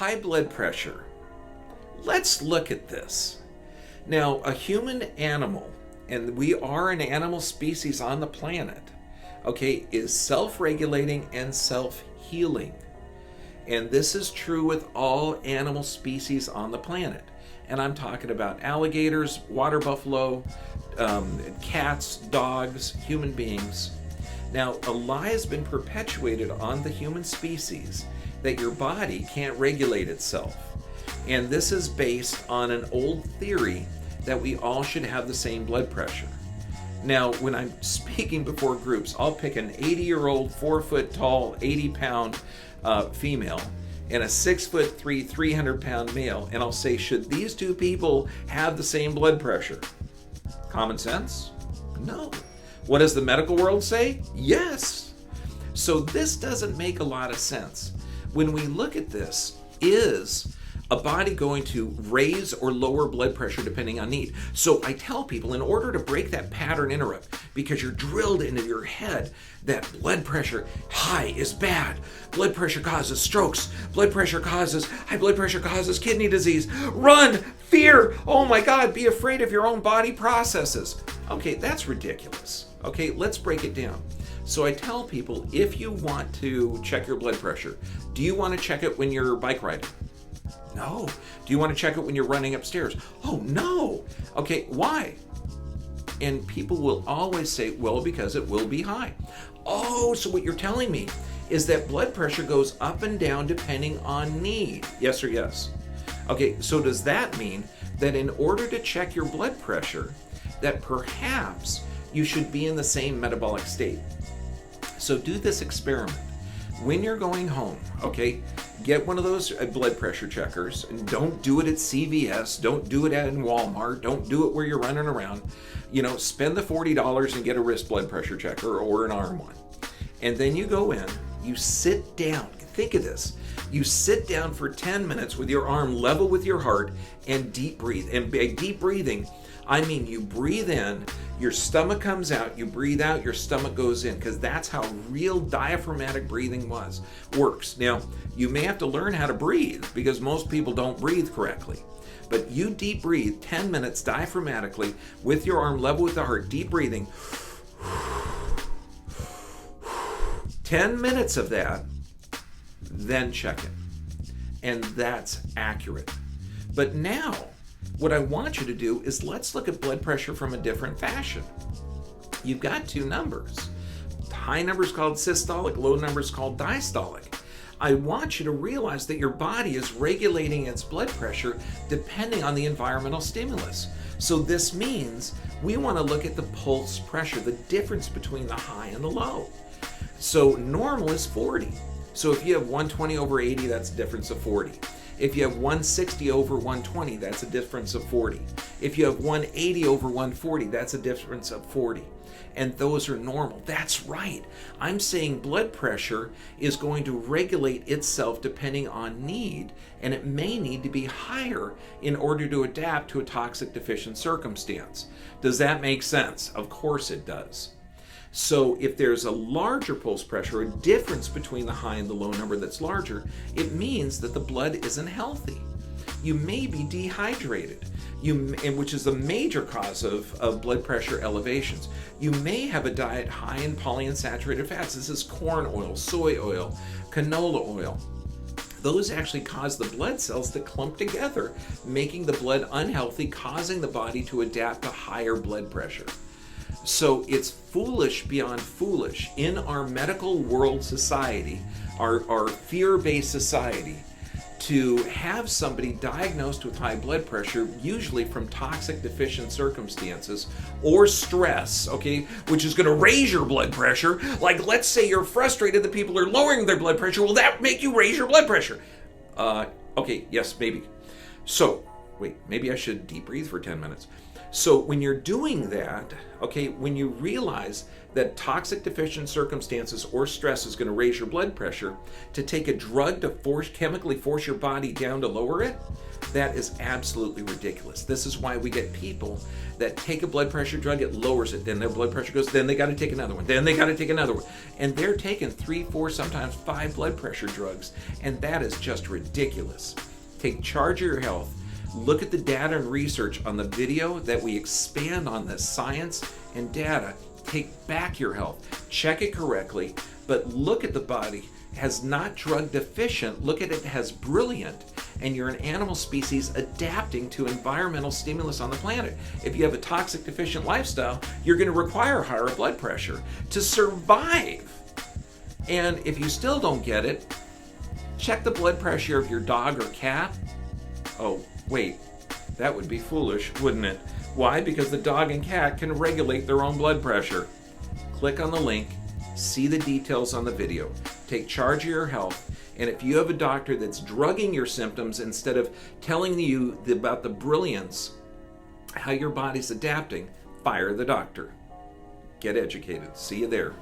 high blood pressure. Let's look at this. Now, a human animal, and we are an animal species on the planet, okay, is self-regulating and self-healing. And this is true with all animal species on the planet. And I'm talking about alligators, water buffalo, cats, dogs, human beings. Now, a lie has been perpetuated on the human species that your body can't regulate itself. And this is based on an old theory that we all should have the same blood pressure. Now, when I'm speaking before groups, I'll pick an 80-year-old, 4-foot tall, 80-pound female and a 6'3", 300-pound male, and I'll say, should these two people have the same blood pressure? Common sense? No. What does the medical world say? Yes. So this doesn't make a lot of sense. When we look at this, is a body going to raise or lower blood pressure depending on need? So I tell people, in order to break that pattern interrupt, because you're drilled into your head that blood pressure high is bad, blood pressure causes strokes, blood pressure causes, high blood pressure causes kidney disease, run, fear, oh my God, be afraid of your own body processes. Okay, that's ridiculous. Okay, let's break it down. So I tell people, if you want to check your blood pressure, do you want to check it when you're bike riding? No. Do you want to check it when you're running upstairs? Oh, no. Okay, why? And people will always say, well, because it will be high. Oh, so what you're telling me is that blood pressure goes up and down depending on need. Yes or yes? Okay, so does that mean that in order to check your blood pressure, that perhaps you should be in the same metabolic state? So do this experiment. When you're going home, okay, get one of those blood pressure checkers, and don't do it at CVS, don't do it in Walmart, don't do it where you're running around. You know, spend the $40 and get a wrist blood pressure checker or an arm one. And then you go in, you sit down. Think of this. You sit down for 10 minutes with your arm level with your heart and deep breathe. And by deep breathing, I mean you breathe in, your stomach comes out, you breathe out, your stomach goes in, because that's how real diaphragmatic breathing works. Now, you may have to learn how to breathe because most people don't breathe correctly. But you deep breathe 10 minutes diaphragmatically with your arm level with the heart, deep breathing. 10 minutes of that, then check it. And that's accurate. But now, what I want you to do is let's look at blood pressure from a different fashion. You've got two numbers. High number is called systolic, low number is called diastolic. I want you to realize that your body is regulating its blood pressure depending on the environmental stimulus. So this means we want to look at the pulse pressure, the difference between the high and the low. So normal is 40. So if you have 120 over 80, that's a difference of 40. If you have 160 over 120, that's a difference of 40. If you have 180 over 140, that's a difference of 40. And those are normal. That's right. I'm saying blood pressure is going to regulate itself depending on need, and it may need to be higher in order to adapt to a toxic deficient circumstance. Does that make sense? Of course it does. So if there's a larger pulse pressure, a difference between the high and the low number that's larger, it means that the blood isn't healthy. You may be dehydrated, which is a major cause of blood pressure elevations. You may have a diet high in polyunsaturated fats. This is corn oil, soy oil, canola oil. Those actually cause the blood cells to clump together, making the blood unhealthy, causing the body to adapt to higher blood pressure. So it's foolish beyond foolish in our medical world society, our fear-based society, to have somebody diagnosed with high blood pressure, usually from toxic deficient circumstances or stress, okay, which is going to raise your blood pressure. Like, let's say you're frustrated that people are lowering their blood pressure. Will that make you raise your blood pressure? Okay, yes, maybe. So, wait, maybe I should deep breathe for 10 minutes. So when you're doing that, okay, when you realize that toxic deficient circumstances or stress is going to raise your blood pressure, to take a drug to chemically force your body down to lower it, That is absolutely ridiculous. This is why we get people that take a blood pressure drug, it lowers it, then their blood pressure goes, then they got to take another one, then they got to take another one. And they're taking 3, 4, sometimes 5 blood pressure drugs, and that is just ridiculous. Take charge of your health. Look at the data and research on the video that we expand on the science and data. Take back your health. Check it correctly, but look at the body as not drug deficient. Look at it as brilliant. And you're an animal species adapting to environmental stimulus on the planet. If you have a toxic deficient lifestyle, you're going to require higher blood pressure to survive. And if you still don't get it, check the blood pressure of your dog or cat. Oh, wait, that would be foolish, wouldn't it? Why? Because the dog and cat can regulate their own blood pressure. Click on the link, see the details on the video. Take charge of your health. And if you have a doctor that's drugging your symptoms instead of telling you about the brilliance, how your body's adapting, fire the doctor. Get educated. See you there.